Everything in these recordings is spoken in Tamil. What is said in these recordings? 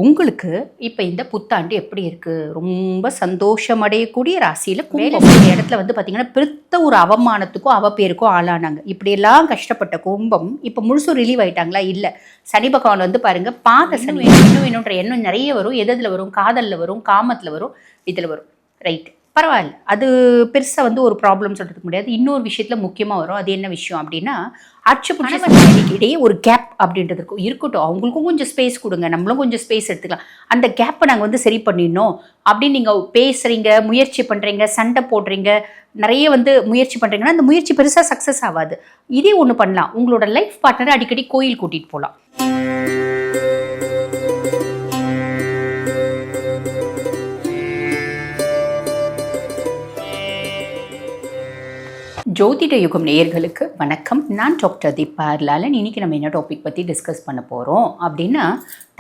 உங்களுக்கு இப்போ இந்த புத்தாண்டு எப்படி இருக்குது? ரொம்ப சந்தோஷம் அடையக்கூடிய ராசியில் வேலை செய்கிற இடத்துல வந்து பார்த்திங்கன்னா பெருத்த ஒரு அவமானத்துக்கோ அவப்பேருக்கோ ஆளானாங்க. இப்படியெல்லாம் கஷ்டப்பட்ட கும்பம் இப்போ முழுசும் ரிலீவ் ஆகிட்டாங்களா? இல்லை. சனி பகவான் வந்து பாருங்கள், பாத சனி இன்னும் வேணுன்ற எண்ணம் நிறைய வரும். எதில் வரும்? காதலில் வரும், காமத்தில் வரும், இதில் வரும். ரைட், பரவாயில்ல. அது பெருசாக வந்து ஒரு ப்ராப்ளம் சொல்கிறதுக்கு முடியாது. இன்னொரு விஷயத்தில் முக்கியமாக வரும். அது என்ன விஷயம் அப்படின்னா, இடையே ஒரு கேப் அப்படின்றது இருக்கட்டும். அவங்களுக்கும் கொஞ்சம் ஸ்பேஸ் கொடுங்க, நம்மளும் கொஞ்சம் ஸ்பேஸ் எடுத்துக்கலாம். அந்த கேப்பை நாங்கள் வந்து சரி பண்ணிடணும் அப்படின்னு நீங்கள் பேசுகிறீங்க, முயற்சி பண்ணுறீங்க, சண்டை போடுறீங்க, நிறைய வந்து முயற்சி பண்ணுறீங்கன்னா அந்த முயற்சி பெருசாக சக்ஸஸ் ஆகாது. இதே ஒன்று பண்ணலாம், உங்களோட லைஃப் பார்ட்னரை அடிக்கடி கோயில் கூட்டிகிட்டு போகலாம். ஜோதிட யுகம் நேயர்களுக்கு வணக்கம். நான் டாக்டர் தீபா லாலன். இன்றைக்கி நம்ம என்ன டாபிக் பற்றி டிஸ்கஸ் பண்ண போகிறோம் அப்படின்னா,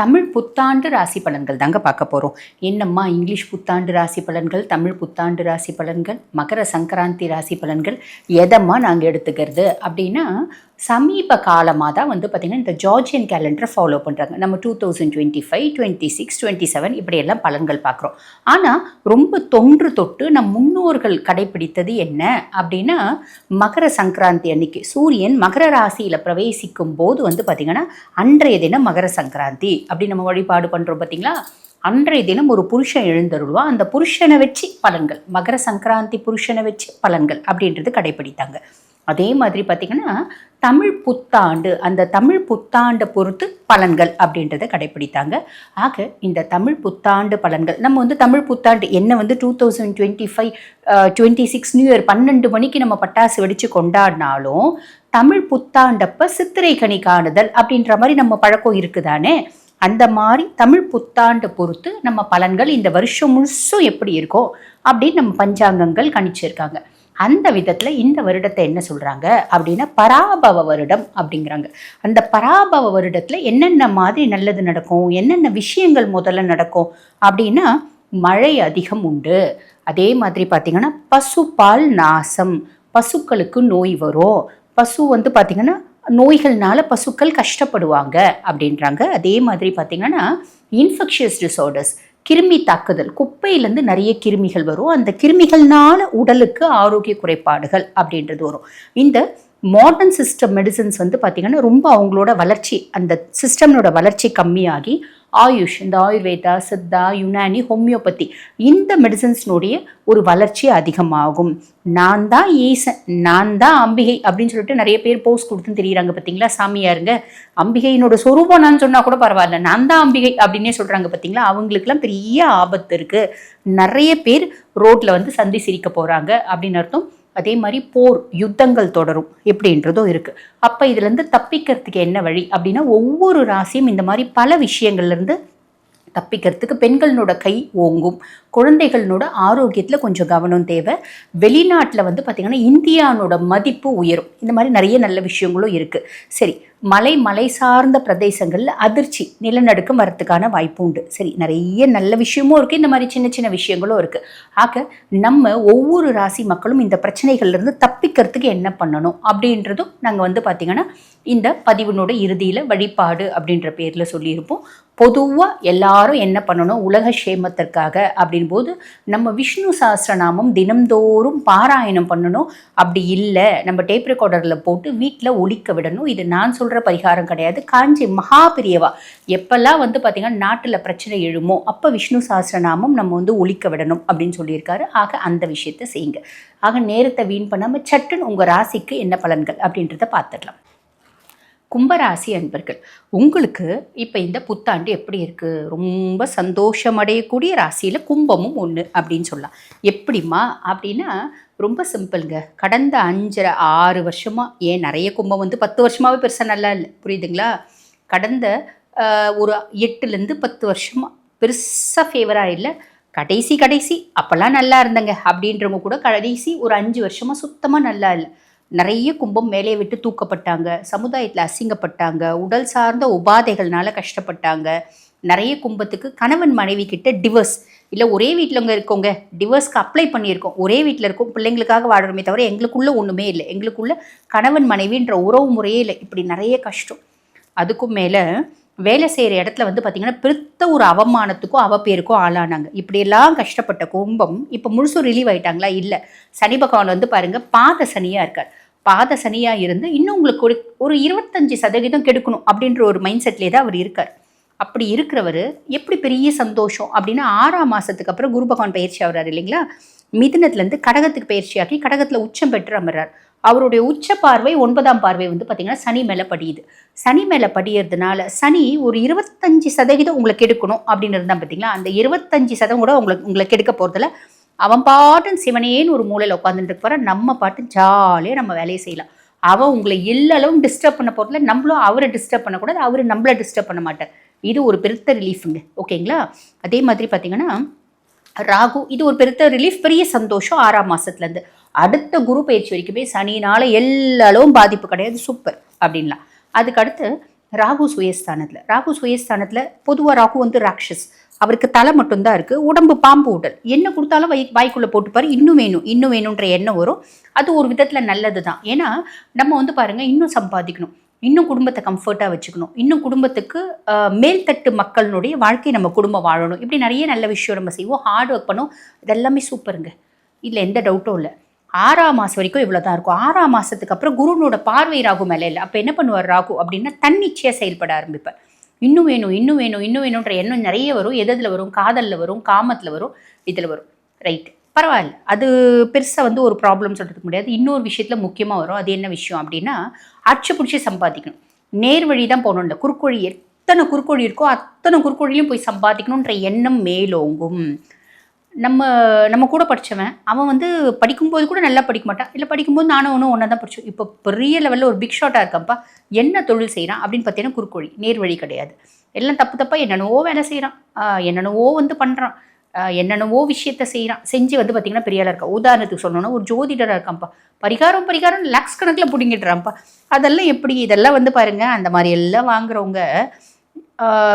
தமிழ் புத்தாண்டு ராசி பலன்கள் தாங்க பார்க்க போகிறோம். என்னம்மா இங்கிலீஷ் புத்தாண்டு ராசி பலன்கள், தமிழ் புத்தாண்டு ராசி பலன்கள், மகர சங்கராந்தி ராசி பலன்கள் எதம்மா நாங்கள் எடுத்துக்கிறது அப்படின்னா, சமீப காலமாக தான் வந்து பார்த்திங்கன்னா இந்த ஜார்ஜியன் கேலண்டரை ஃபாலோ பண்ணுறாங்க. நம்ம 2025, 26, 27 இப்படியெல்லாம் பலன்கள் பார்க்குறோம். ஆனால் ரொம்ப தொன்று தொட்டு நம் முன்னோர்கள் கடைப்பிடித்தது என்ன அப்படின்னா, மகர சங்கராந்தி அன்னைக்கு சூரியன் மகர ராசியில் பிரவேசிக்கும் போது வந்து பார்த்திங்கன்னா அன்றைய தினம் மகர சங்கராந்தி அப்படி நம்ம வழிபாடு பண்ணுறோம் பார்த்தீங்களா. அன்றைய தினம் ஒரு புருஷன் எழுந்தருள்வா, அந்த புருஷனை வச்சு பலன்கள், மகர சங்கராந்தி புருஷனை வச்சு பலன்கள் அப்படின்றது கடைப்பிடித்தாங்க. அதே மாதிரி பார்த்திங்கன்னா தமிழ் புத்தாண்டு, அந்த தமிழ் புத்தாண்டை பொறுத்து பலன்கள் அப்படின்றத கடைப்பிடித்தாங்க. ஆக இந்த தமிழ் புத்தாண்டு பலன்கள் நம்ம வந்து தமிழ் புத்தாண்டு என்ன வந்து 2025, 26 நியூ இயர் 12 மணிக்கு நம்ம பட்டாசு வெடித்து கொண்டாடினாலும் தமிழ் புத்தாண்டப்ப சித்திரை கனி காணுதல் அப்படின்ற மாதிரி நம்ம பழக்கம் இருக்குதானே. அந்த மாதிரி தமிழ் புத்தாண்டை பொறுத்து நம்ம பலன்கள் இந்த வருஷம் முழுசும் எப்படி இருக்கோ அப்படின்னு நம்ம பஞ்சாங்கங்கள் கணிச்சிருக்காங்க. அந்த விதத்தில் இந்த வருடத்தை என்ன சொல்கிறாங்க அப்படின்னா பராபவ வருடம் அப்படிங்கிறாங்க. அந்த பராபவ வருடத்தில் என்னென்ன மாதிரி நல்லது நடக்கும், என்னென்ன விஷயங்கள் முதல்ல நடக்கும் அப்படின்னா, மழை அதிகம் உண்டு. அதே மாதிரி பார்த்திங்கன்னா பசுப்பால் நாசம், பசுக்களுக்கு நோய் வரும். பசு வந்து பார்த்திங்கன்னா நோய்கள்னால பசுக்கள் கஷ்டப்படுவாங்க அப்படின்றாங்க. அதே மாதிரி பார்த்திங்கன்னா இன்ஃபெக்ஷியஸ் டிஸார்டர்ஸ், கிருமி தாக்குதல், குப்பையிலேருந்து நிறைய கிருமிகள் வரும். அந்த கிருமிகள்னால உடலுக்கு ஆரோக்கிய குறைபாடுகள் அப்படின்றது வரும். இந்த மாடர்ன் சிஸ்டம் மெடிசன்ஸ் வந்து பார்த்திங்கன்னா ரொம்ப அவங்களோட வளர்ச்சி, அந்த சிஸ்டம்னோட வளர்ச்சி கம்மியாகி ஆயுஷ், இந்த ஆயுர்வேதா, சித்தா, யுனானி, ஹோமியோபதி இந்த மெடிசன்ஸ்னுடைய ஒரு வளர்ச்சி அதிகமாகும். நான் தான் ஈசன், நான் தான் அம்பிகை அப்படின்னு சொல்லிட்டு நிறைய பேர் போஸ்ட் கொடுத்துன்னு தெரியுறாங்க பார்த்தீங்களா. சாமியாருங்க, அம்பிகையினோட சொரூபம் நான் சொன்னால் கூட பரவாயில்ல, நான் தான் அம்பிகை அப்படின்னே சொல்கிறாங்க பார்த்தீங்களா. அவங்களுக்குலாம் பெரிய ஆபத்து இருக்குது. நிறைய பேர் ரோட்டில் வந்து சந்தி சிரிக்க போகிறாங்க அப்படின்னு அர்த்தம். அதே மாதிரி போர், யுத்தங்கள் தொடரும் எப்படின்றதும் இருக்குது. அப்போ இதுலேருந்து தப்பிக்கிறதுக்கு என்ன வழி அப்படின்னா, ஒவ்வொரு ராசியும் இந்த மாதிரி பல விஷயங்கள்லேருந்து தப்பிக்கிறதுக்கு பெண்களோட கை ஓங்கும். குழந்தைகளோட ஆரோக்கியத்தில் கொஞ்சம் கவனம் தேவை. வெளிநாட்டில் வந்து பார்த்திங்கன்னா இந்தியானோட மதிப்பு உயரும். இந்த மாதிரி நிறைய நல்ல விஷயங்களும் இருக்குது. சரி, மலை சார்ந்த பிரதேசங்களில் அதிர்ச்சி, நிலநடுக்கம் வரத்துக்கான வாய்ப்பு உண்டு. சரி, நிறைய நல்ல விஷயமும் இருக்குது, இந்த மாதிரி சின்ன சின்ன விஷயங்களும் இருக்குது. ஆக நம்ம ஒவ்வொரு ராசி மக்களும் இந்த பிரச்சனைகள்லேருந்து தப்பிக்கிறதுக்கு என்ன பண்ணணும் அப்படின்றதும் நாங்கள் வந்து பார்த்திங்கன்னா இந்த பதிவினோட இறுதியில் வழிபாடு அப்படின்ற பேரில் சொல்லியிருப்போம். பொதுவாக எல்லாரும் என்ன பண்ணணும், உலக சேமத்திற்காக அப்படின் போது நம்ம விஷ்ணு சஹஸ்ரநாமம் தினம்தோறும் பாராயணம் பண்ணணும். அப்படி இல்லை நம்ம டேப் ரெக்கார்டரில் போட்டு வீட்டில் ஒலிக்க விடணும். இது நான் சொல்கிற பரிகாரம் கிடையாது. காஞ்சி மகாபிரியவா எப்பெல்லாம் வந்து பார்த்திங்கன்னா நாட்டில் பிரச்சனை எழுமோ அப்போ விஷ்ணு சஹஸ்ரநாமம் நம்ம வந்து ஒலிக்க விடணும் அப்படின்னு சொல்லியிருக்காரு. ஆக அந்த விஷயத்தை செய்யுங்க. ஆக நேரத்தை வீண் பண்ணாமல் சட்டுன்னு உங்கள் ராசிக்கு என்ன பலன்கள் அப்படின்றத பார்த்துடலாம். கும்பராசி அன்பர்கள், உங்களுக்கு இப்போ இந்த புத்தாண்டு எப்படி இருக்குது? ரொம்ப சந்தோஷம் அடையக்கூடிய ராசியில் கும்பமும் ஒன்று அப்படின்னு சொல்லலாம். எப்படிம்மா அப்படின்னா ரொம்ப சிம்பிளுங்க. கடந்த 5-6 வருஷமாக, ஏன் நிறைய கும்பம் வந்து 10 வருஷமாகவே பெருசாக நல்லா இல்லை, புரியுதுங்களா. கடந்த ஒரு 8லேருந்து 10 வருஷமாக பெருசாக ஃபேவராக இல்லை. கடைசி அப்போல்லாம் நல்லா இருந்தங்க அப்படின்றவங்க கூட கடைசி ஒரு 5 வருஷமாக சுத்தமாக நல்லா இல்லை. நிறைய கும்பம் மேலே விட்டு தூக்கப்பட்டாங்க, சமுதாயத்தில் அசிங்கப்பட்டாங்க, உடல் சார்ந்த உபாதைகள்னால கஷ்டப்பட்டாங்க. நிறைய கும்பத்துக்கு கணவன் மனைவி கிட்ட டிவர்ஸ், இல்லை ஒரே வீட்டில் இருக்கவங்க டிவர்ஸ்க்கு அப்ளை பண்ணியிருக்கோம், ஒரே வீட்டில் இருக்கோம், பிள்ளைங்களுக்காக வாடுறோமே தவிர எங்களுக்குள்ளே ஒன்றுமே இல்லை, எங்களுக்குள்ள கணவன் மனைவின்ற உறவு முறையே இல்லை, இப்படி நிறைய கஷ்டம். அதுக்கும் மேலே வேலை செய்கிற இடத்துல வந்து பார்த்திங்கன்னா பெருத்த ஒரு அவமானத்துக்கும் அவப்பேருக்கும் ஆளானாங்க. இப்படியெல்லாம் கஷ்டப்பட்ட குடும்பம் இப்போ முழுசும் ரிலீவ் ஆகிட்டாங்களா? இல்லை. சனி பகவான் வந்து பாருங்கள் பாத சனியாக இருக்கார். பாத சனியாக இருந்து இன்னும் உங்களுக்கு ஒரு 25% கெடுக்கணும் அப்படின்ற ஒரு மைண்ட் செட்லேயே தான் அவர் இருக்கார். அப்படி இருக்கிறவர் எப்படி பெரிய சந்தோஷம் அப்படின்னா 6ஆம் மாதத்துக்கு அப்புறம் குரு பகவான் பயிற்சி ஆகிறார் இல்லைங்களா? மிதுனத்துலேருந்து கடகத்துக்கு பயிற்சியாக்கி கடகத்தில் உச்சம் பெற்று அமர்றார். அவருடைய உச்ச பார்வை 9ஆம் பார்வை வந்து பார்த்திங்கன்னா சனி மேலே படியுது. சனி மேலே படியறதுனால சனி ஒரு 25% உங்களை கெடுக்கணும் அப்படின்னு இருந்தால் பார்த்தீங்களா, அந்த 25% கூட உங்களை கெடுக்க போகிறதில்ல. அவன் பாட்டு சிவனேன்னு ஒரு மூலையில் உட்காந்துட்டு போகிற, நம்ம பாட்டு ஜாலியாக நம்ம வேலையை செய்யலாம். அவன் உங்களை எல்லளவும் டிஸ்டர்ப் பண்ண போகிறதில்ல, நம்மளும் அவரை டிஸ்டர்ப் பண்ணக்கூடாது, அவர் நம்மளை டிஸ்டர்ப் பண்ண மாட்டார். இது ஒரு பெருத்த ரிலீஃபுங்க. ஓகேங்களா? அதே மாதிரி பார்த்தீங்கன்னா ராகு, இது ஒரு பெருத்த ரிலீஃப், பெரிய சந்தோஷம். 6ஆம் மாதத்துலேருந்து அடுத்த குரு பயிற்சி வரைக்குமே சனினால் எல்லாரும் பாதிப்பு கிடையாது, சூப்பர் அப்படின்லாம். அதுக்கு அடுத்து ராகு சுயஸ்தானத்தில் பொதுவாக ராகு வந்து ராட்சஸ், அவருக்கு தலை மட்டும்தான் இருக்குது, உடம்பு பாம்பு உடல். என்ன கொடுத்தாலும் வாய்க்குள்ளே போட்டுப்பார். இன்னும் வேணுன்ற எண்ணம் வரும். அது ஒரு விதத்தில் நல்லது தான். ஏன்னா நம்ம வந்து பாருங்கள், இன்னும் சம்பாதிக்கணும், இன்னும் குடும்பத்தை கம்ஃபர்ட்டாக வச்சுக்கணும், இன்னும் குடும்பத்துக்கு மேல்தட்டு மக்களினுடைய வாழ்க்கை நம்ம குடும்பம் வாழணும், இப்படி நிறைய நல்ல விஷயம் நம்ம செய்வோம், ஹார்ட் ஒர்க் பண்ணோம். இதெல்லாமே சூப்பருங்க, இதில் எந்த டவுட்டும் இல்லை. 6ஆம் மாதம் வரைக்கும் இவ்வளோ தான் இருக்கும். 6ஆம் மாதத்துக்கு அப்புறம் குருனோட பார்வை ராகு மேலே இல்லை. அப்போ என்ன பண்ணுவார் ராகு அப்படின்னா, தன்னிச்சையாக செயல்பட ஆரம்பிப்பார். இன்னும் வேணுன்ற எண்ணம் நிறைய வரும். எதில் வரும்? காதலில் வரும், காமத்தில் வரும், இதில் வரும். ரைட், பரவாயில்ல, அது பெருசாக வந்து ஒரு ப்ராப்ளம் சொல்கிறதுக்கு முடியாது. இன்னொரு விஷயத்தில் முக்கியமாக வரும். அது என்ன விஷயம் அப்படின்னா, அச்சு பிடிச்சி சம்பாதிக்கணும், நேர் வழி தான் போகணும். இல்லை குறுக்கொழி, எத்தனை குறுக்கொழி இருக்கோ அத்தனை குறுக்கொழியும் போய் சம்பாதிக்கணுன்ற எண்ணம் மேலோங்கும். நம்ம கூட படித்தவன் அவன் வந்து படிக்கும்போது கூட நல்லா படிக்க மாட்டான், இல்லை படிக்கும்போது நானும் ஒன்றா தான் படித்தோம், இப்போ பெரிய லெவலில் ஒரு பிக் ஷாட்டாக இருக்கப்பா, என்ன தொழில் செய்கிறான் அப்படின்னு பார்த்தீங்கன்னா குறுக்கொழி, நேர் வழி கிடையாது. எல்லாம் தப்பாக என்னென்னவோ வேலை செய்கிறான், என்னென்னவோ வந்து பண்ணுறான், என்னென்னவோ விஷயத்த செஞ்சு வந்து பார்த்திங்கன்னா பெரிய ஆளாக இருக்கா. உதாரணத்துக்கு சொல்லணும்னா ஒரு ஜோதிடராக இருக்கான்ப்பா, பரிகாரம் லேக்ஸ் கணக்கில் பிடிங்கிட்டுறான்ப்பா. அதெல்லாம் எப்படி? இதெல்லாம் வந்து பாருங்கள், அந்த மாதிரி எல்லாம் வாங்குறவங்க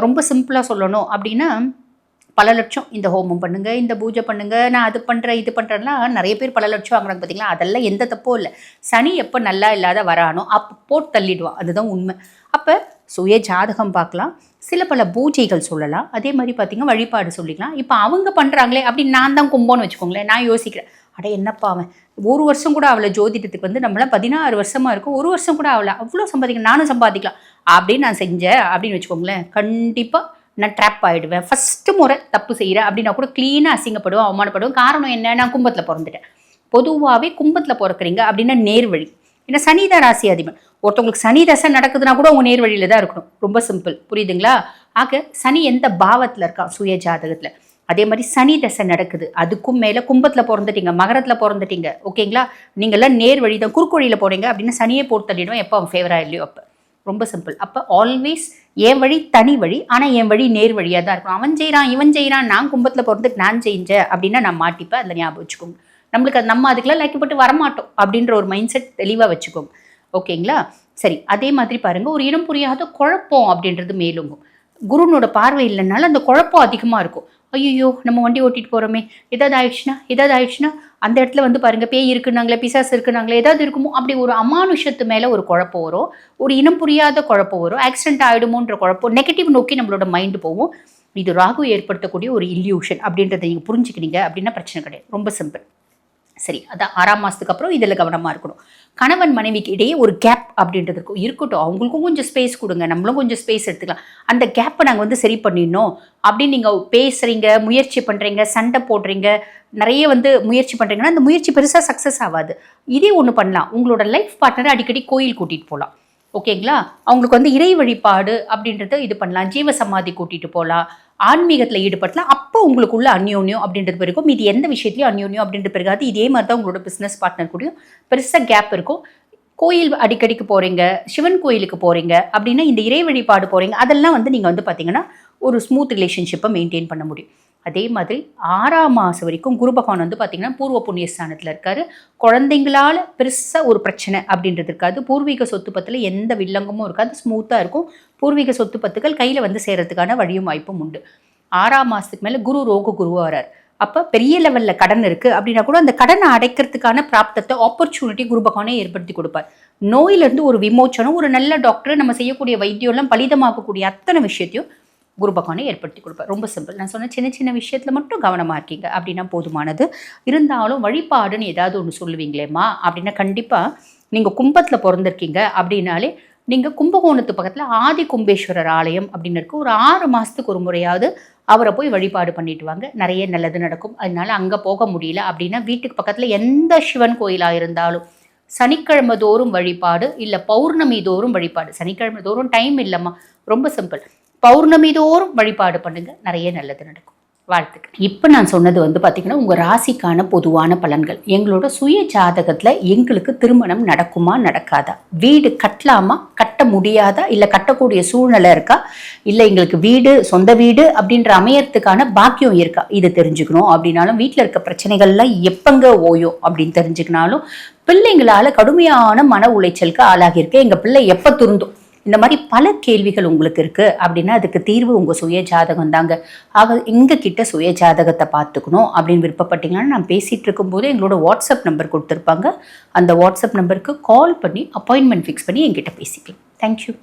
ரொம்ப சிம்பிளாக சொல்லணும் அப்படின்னா பல லட்சம், இந்த ஹோமம் பண்ணுங்கள், இந்த பூஜை பண்ணுங்கள், நான் அது பண்ணுறேன் இது பண்ணுறேன்னா நிறைய பேர் பல லட்சம் வாங்குறாங்க பார்த்தீங்களா. அதெல்லாம் எந்த தப்பும் இல்லை. சனி எப்போ நல்லா இல்லாத வரானோ அப்போ போட்டு தள்ளிடுவான், அதுதான் உண்மை. அப்போ சுய ஜாதகம் பார்க்கலாம், சில பல பூஜைகள் சொல்லலாம், அதே மாதிரி பார்த்திங்கன்னா வழிபாடு சொல்லிக்கலாம். இப்போ அவங்க பண்ணுறாங்களே அப்படின்னு நான் தான் கும்போன்னு வச்சுக்கோங்களேன். நான் யோசிக்கிறேன், அட என்னப்பா அவன் ஒரு வருஷம் கூட அவளை ஜோதிடத்துக்கு வந்து நம்மளாம் 16 வருஷமாக இருக்கும், ஒரு வருஷம் கூட அவளை அவ்வளோ சம்பாதிக்கலாம், நானும் சம்பாதிக்கலாம் அப்படின்னு நான் செஞ்சேன் அப்படின்னு வச்சுக்கோங்களேன், கண்டிப்பாக நான் ட்ராப் ஆகிடுவேன். ஃபஸ்ட்டு முறை தப்பு செய்கிறேன் அப்படின்னா கூட க்ளீனாக அசிங்கப்படுவேன், அவமானப்படுவேன். காரணம் என்ன? நான் கும்பத்தில் பிறந்துட்டேன். பொதுவாகவே கும்பத்தில் பிறக்கிறீங்க அப்படின்னா நேர்வழி. ஏன்னா சனி தான் ராசி அதிபன். ஒருத்தவங்களுக்கு சனி தசை நடக்குதுன்னா கூட அவங்க நேர் வழியில் தான் இருக்கணும். ரொம்ப சிம்பிள், புரியுதுங்களா? ஆக சனி எந்த பாவத்தில் இருக்கா சுய ஜாதகத்தில், அதே மாதிரி சனி தசை நடக்குது, அதுக்கும் மேலே கும்பத்தில் பிறந்துட்டீங்க, மகரத்தில் பிறந்துட்டீங்க, ஓகேங்களா? நீங்கள்லாம் நேர் வழி தான், குறுக்கொழியில் போகிறீங்க அப்படின்னா சனியே போட்டு தள்ளிடுவோம், எப்போ அவன் ஃபேவராக இல்லையோ அப்போ. ரொம்ப சிம்பிள். அப்போ ஆல்வேஸ் என் வழி தனி வழி, ஆனால் என் வழி நேர் வழியாக தான் இருக்கும். அவன் செய்கிறான் இவன் செய்கிறான், நான் கும்பத்தில் பிறந்துட்டு நான் செஞ்சேன் அப்படின்னா நான் மாட்டிப்பேன். அதில் ஞாபகம் வச்சுக்கோங்க. நம்மளுக்கு அது நம்ம அதுக்கெல்லாம் லைக்கப்பட்டு வரமாட்டோம் அப்படின்ற ஒரு மைண்ட் செட் தெளிவாக வச்சுக்கோங்க, ஓகேங்களா? சரி, அதே மாதிரி பாருங்கள், ஒரு இனம் புரியாத குழப்பம் அப்படின்றது மேலுங்கும். குருனோட பார்வை இல்லைனால அந்த குழப்பம் அதிகமாக இருக்கும். ஐயோ நம்ம வண்டி ஓட்டிகிட்டு போகிறோமே, ஏதாவது ஆயிடுச்சுன்னா அந்த இடத்துல வந்து பாருங்கள், பேய் இருக்குனாங்களே, பிசாசு இருக்குனாங்களே, ஏதாவது இருக்குமோ, அப்படி ஒரு அமானுஷத்து மேலே ஒரு குழப்பம் வரும், ஒரு இனம் புரியாத குழப்பம் வரும், ஆக்சிடென்ட் ஆகிடுமோன்ற குழப்பம், நெகட்டிவ் நோக்கி நம்மளோட மைண்டு போகும். இது ராகு ஏற்படுத்தக்கூடிய ஒரு இல்யூஷன் அப்படின்றத நீங்கள் புரிஞ்சுக்கினீங்க அப்படின்னா பிரச்சனை கிடையாது. ரொம்ப சிம்பிள். சரி, அதான் 6ஆம் மாதத்துக்கு அப்புறம் இதில் கவனமாக இருக்கணும். கணவன் மனைவிக்கு இடையே ஒரு கேப் அப்படின்றது இருக்கட்டும், அவங்களுக்கும் கொஞ்சம் ஸ்பேஸ் கொடுங்க, நம்மளும் கொஞ்சம் ஸ்பேஸ் எடுத்துக்கலாம். அந்த கேப்பை நாங்கள் வந்து சரி பண்ணிடணும் அப்படின்னு நீங்கள் பேசுகிறீங்க, முயற்சி பண்ணுறீங்க, சண்டை போடுறீங்க, நிறைய வந்து முயற்சி பண்ணுறீங்கன்னா அந்த முயற்சி பெருசாக சக்ஸஸ் ஆகாது. இதே ஒன்று பண்ணலாம், உங்களோட லைஃப் பார்ட்னரை அடிக்கடி கோயில் கூட்டிகிட்டு போகலாம், ஓகேங்களா? அவங்களுக்கு வந்து இறை வழிபாடு அப்படின்றத இது பண்ணலாம், ஜீவ சமாதி கூட்டிகிட்டு போகலாம், ஆன்மீகத்தில் ஈடுபடலாம். அப்போ உங்களுக்குள்ள அந்யோன்யம் அப்படின்றது பிறகும், இது எந்த விஷயத்துலையும் அந்யோன்யம் அப்படின்றது பிறகாது. இதே மாதிரி தான் உங்களோட பிஸ்னஸ் பார்ட்னர் கூடயும் பெருசாக கேப் இருக்கும். கோயில் அடிக்கடிக்கு போகிறீங்க, சிவன் கோயிலுக்கு போகிறீங்க அப்படின்னா, இந்த இறை வழிபாடு போகிறீங்க, அதெல்லாம் வந்து நீங்கள் வந்து பார்த்தீங்கன்னா ஒரு ஸ்மூத் ரிலேஷன்ஷிப்பை மெயின்டைன் பண்ண முடியும். அதே மாதிரி 6ஆம் மாதம் வரைக்கும் குரு பகவான் வந்து பார்த்திங்கன்னா பூர்வ புண்ணிய ஸ்தானத்தில் இருக்கார். குழந்தைங்களால் பெருசாக ஒரு பிரச்சனை அப்படின்றது இருக்காது. பூர்வீக சொத்து பத்தில் எந்த வில்லங்கமும் இருக்காது, ஸ்மூத்தாக இருக்கும். பூர்வீக சொத்து பத்துக்கள் கையில் வந்து சேர்கிறதுக்கான வழியும் வாய்ப்பும் உண்டு. 6ஆம் மாதத்துக்கு மேலே குரு ரோக குருவாக வரார். அப்போ பெரிய லெவலில் கடன் இருக்குது அப்படின்னா கூட அந்த கடனை அடைக்கிறதுக்கான பிராப்தத்தை, ஆப்பர்ச்சுனிட்டி குரு பகவானே ஏற்படுத்தி கொடுப்பார். நோயிலிருந்து ஒரு விமோச்சனம், ஒரு நல்ல டாக்டர் நம்ம செய்யக்கூடிய வைத்தியம்லாம் பலிதமாக்கக்கூடிய அத்தனை விஷயத்தையும் குரு பகவானை ஏற்படுத்தி கொடுப்பார். ரொம்ப சிம்பிள். நான் சொன்ன சின்ன சின்ன விஷயத்தில் மட்டும் கவனமாக இருக்கீங்க அப்படின்னா போதுமானது. இருந்தாலும் வழிபாடுன்னு ஏதாவது ஒன்று சொல்லுவீங்களேம்மா அப்படின்னா, கண்டிப்பாக நீங்கள் கும்பத்தில் பிறந்திருக்கீங்க அப்படின்னாலே நீங்கள் கும்பகோணத்து பக்கத்தில் ஆதி கும்பேஸ்வரர் ஆலயம் அப்படின்னு இருக்குது. ஒரு 6 மாதத்துக்கு ஒரு முறையாவது அவரை போய் வழிபாடு பண்ணிட்டு வாங்க. நிறைய நல்லது நடக்கும். அதனால அங்கே போக முடியல அப்படின்னா, வீட்டுக்கு பக்கத்தில் எந்த சிவன் கோயிலாக இருந்தாலும் சனிக்கிழமை தோறும் வழிபாடு, இல்லை பௌர்ணமி தோறும் வழிபாடு. சனிக்கிழமை தோறும் டைம் இல்லைம்மா, ரொம்ப சிம்பிள். பௌர்ணமி தோறும் வழிபாடு பண்ணுங்க, நிறைய நல்லது நடக்கும். வாழ்த்துக்கள். இப்போ நான் சொன்னது பார்த்தீங்கன்னா உங்கள் ராசிக்கான பொதுவான பலன்கள். எங்களோட சுய ஜாதகத்தில் எங்களுக்கு திருமணம் நடக்குமா நடக்காதா, வீடு கட்டலாமா கட்ட முடியாதா, இல்லை கட்டக்கூடிய சூழ்நிலை இருக்கா, இல்லை எங்களுக்கு வீடு சொந்த வீடு அப்படின்ற அமையறதுக்கான பாக்கியம் இருக்கா, இது தெரிஞ்சுக்கணும் அப்படின்னாலும், வீட்டில் இருக்க பிரச்சனைகள்லாம் எப்பங்க ஓயும் அப்படின்னு தெரிஞ்சுக்கினாலும், பிள்ளைங்களால கடுமையான மன உளைச்சலுக்கு ஆளாகியிருக்க எங்கள் பிள்ளை எப்போ திருந்தும், இந்த மாதிரி பல கேள்விகள் உங்களுக்கு இருக்குது அப்படின்னா அதுக்கு தீர்வு உங்கள் சுய ஜாதகம் தாங்க. ஆக எங்கள் கிட்ட சுய ஜாதகத்தை பார்த்துக்கணும் அப்படின்னு விருப்பப்பட்டீங்கன்னா, நான் பேசிகிட்டு இருக்கும்போது எங்களோட வாட்ஸ்அப் நம்பர் கொடுத்துருப்பாங்க. அந்த வாட்ஸ்அப் நம்பருக்கு கால் பண்ணி அப்பாயின்மெண்ட் ஃபிக்ஸ் பண்ணி என்கிட்ட பேசிக்கலாம். தேங்க்யூ.